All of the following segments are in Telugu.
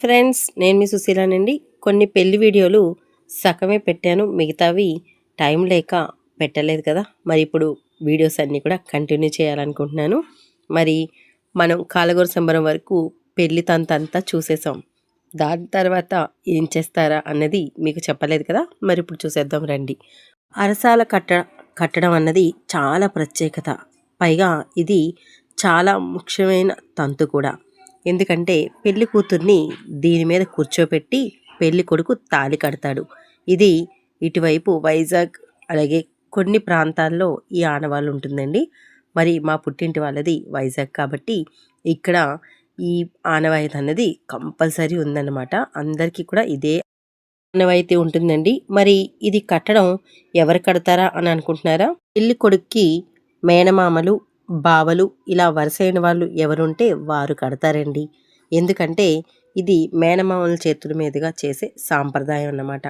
ఫ్రెండ్స్, నేను మీ సుశీలానండి. కొన్ని పెళ్లి వీడియోలు సగమే పెట్టాను, మిగతావి టైం లేక పెట్టలేదు కదా. మరి ఇప్పుడు వీడియోస్ అన్నీ కూడా కంటిన్యూ చేయాలనుకుంటున్నాను. మరి మనం కాలగోర సంబరం వరకు పెళ్లి తంతంతా చూసేసాం. దాని తర్వాత ఏం చేస్తారా అన్నది మీకు చెప్పలేదు కదా. మరి ఇప్పుడు చూసేద్దాం రండి. అరసాల కట్టడం అన్నది చాలా ప్రత్యేకత. పైగా ఇది చాలా ముఖ్యమైన తంతు కూడా. ఎందుకంటే పెళ్లి కూతుర్ని దీని మీద కూర్చోపెట్టి పెళ్లి కొడుకు తాళి కడతాడు. ఇది ఇటువైపు వైజాగ్ అలాగే కొన్ని ప్రాంతాల్లో ఈ ఆనవాళ్ళు ఉంటుందండి. మరి మా పుట్టింటి వాళ్ళది వైజాగ్ కాబట్టి ఇక్కడ ఈ ఆనవాయితీ అన్నది కంపల్సరీ ఉందన్నమాట. అందరికీ కూడా ఇదే ఆనవాయితీ ఉంటుందండి. మరి ఇది కట్టడం ఎవరు కడతారా అని అనుకుంటున్నారా? పెళ్లి కొడుక్కి మేనమామలు, బావలు ఇలా వరుసైన వాళ్ళు ఎవరుంటే వారు కడతారండి. ఎందుకంటే ఇది మేనమామల చేతుల మీదుగా చేసే సాంప్రదాయం అన్నమాట.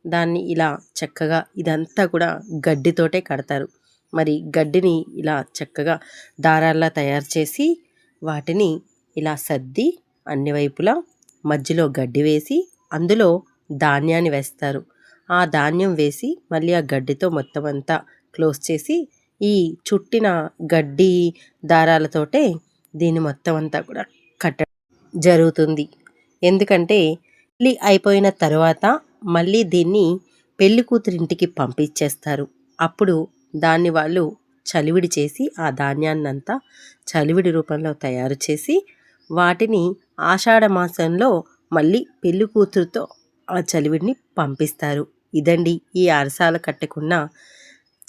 దాన్ని ఇలా చక్కగా ఇదంతా కూడా గడ్డితోటే కడతారు. మరి గడ్డిని ఇలా చక్కగా దారాల్లా తయారు చేసి వాటిని ఇలా సర్ది అన్ని వైపులా మధ్యలో గడ్డి వేసి అందులో ధాన్యాన్ని వేస్తారు. ఆ ధాన్యం వేసి మళ్ళీ ఆ గడ్డితో మొత్తం అంతా క్లోజ్ చేసి ఈ చుట్టిన గడ్డి దారాలతోటే దీన్ని మొత్తం అంతా కూడా కట్టడం జరుగుతుంది. ఎందుకంటే పెళ్ళి అయిపోయిన తర్వాత మళ్ళీ దీన్ని పెళ్లి కూతురింటికి పంపించేస్తారు. అప్పుడు దాన్ని వాళ్ళు చలివిడి చేసి ఆ ధాన్యాన్నంతా చలివిడి రూపంలో తయారు చేసి వాటిని ఆషాఢ మాసంలో మళ్ళీ పెళ్లి కూతురుతో ఆ చలివిడిని పంపిస్తారు. ఇదండి ఈ అరసాల కట్టుకున్న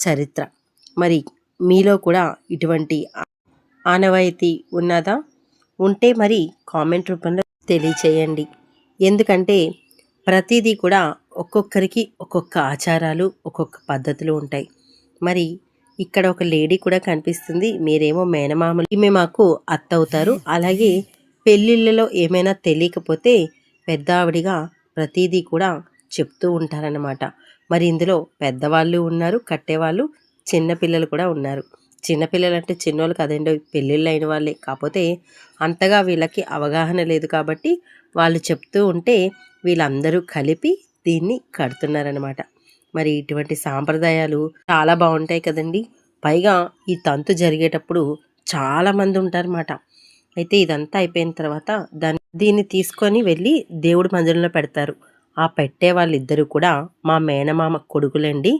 చరిత్ర. మరి మీలో కూడా ఇటువంటి ఆనవాయితీ ఉన్నదా? ఉంటే మరి కామెంట్ రూపంలో తెలియచేయండి. ఎందుకంటే ప్రతిదీ కూడా ఒక్కొక్కరికి ఒక్కొక్క ఆచారాలు, ఒక్కొక్క పద్ధతులు ఉంటాయి. మరి ఇక్కడ ఒక లేడీ కూడా కనిపిస్తుంది. మీరేమో మేనమామలు, ఈమె మాకు అత్త అవుతారు. అలాగే పెళ్ళిళ్ళలో ఏమైనా తెలియకపోతే పెద్ద ఆవిడిగా ప్రతిదీ కూడా చెప్తూ ఉంటారన్నమాట. మరి ఇందులో పెద్దవాళ్ళు ఉన్నారు, కట్టేవాళ్ళు, చిన్నపిల్లలు కూడా ఉన్నారు. చిన్నపిల్లలు అంటే చిన్నోళ్ళు కదండి, పెళ్ళిళ్ళు అయిన వాళ్ళే. కాకపోతే అంతగా వీళ్ళకి అవగాహన లేదు కాబట్టి వాళ్ళు చెప్తూ ఉంటే వీళ్ళందరూ కలిపి దీన్ని కడుతున్నారనమాట. మరి ఇటువంటి సాంప్రదాయాలు చాలా బాగుంటాయి కదండి. పైగా ఈ తంతు జరిగేటప్పుడు చాలామంది ఉంటారన్నమాట. అయితే ఇదంతా అయిపోయిన తర్వాత దీన్ని తీసుకొని వెళ్ళి దేవుడి మందిరంలో పెడతారు. ఆ పెట్టే వాళ్ళిద్దరూ కూడా మా మేనమామ కొడుకులండి.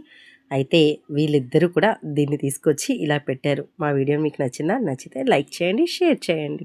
అయితే వీళ్ళిద్దరూ కూడా దీన్ని తీసుకొచ్చి ఇలా పెట్టారు. మా వీడియో మీకు నచ్చితే లైక్ చేయండి, షేర్ చేయండి.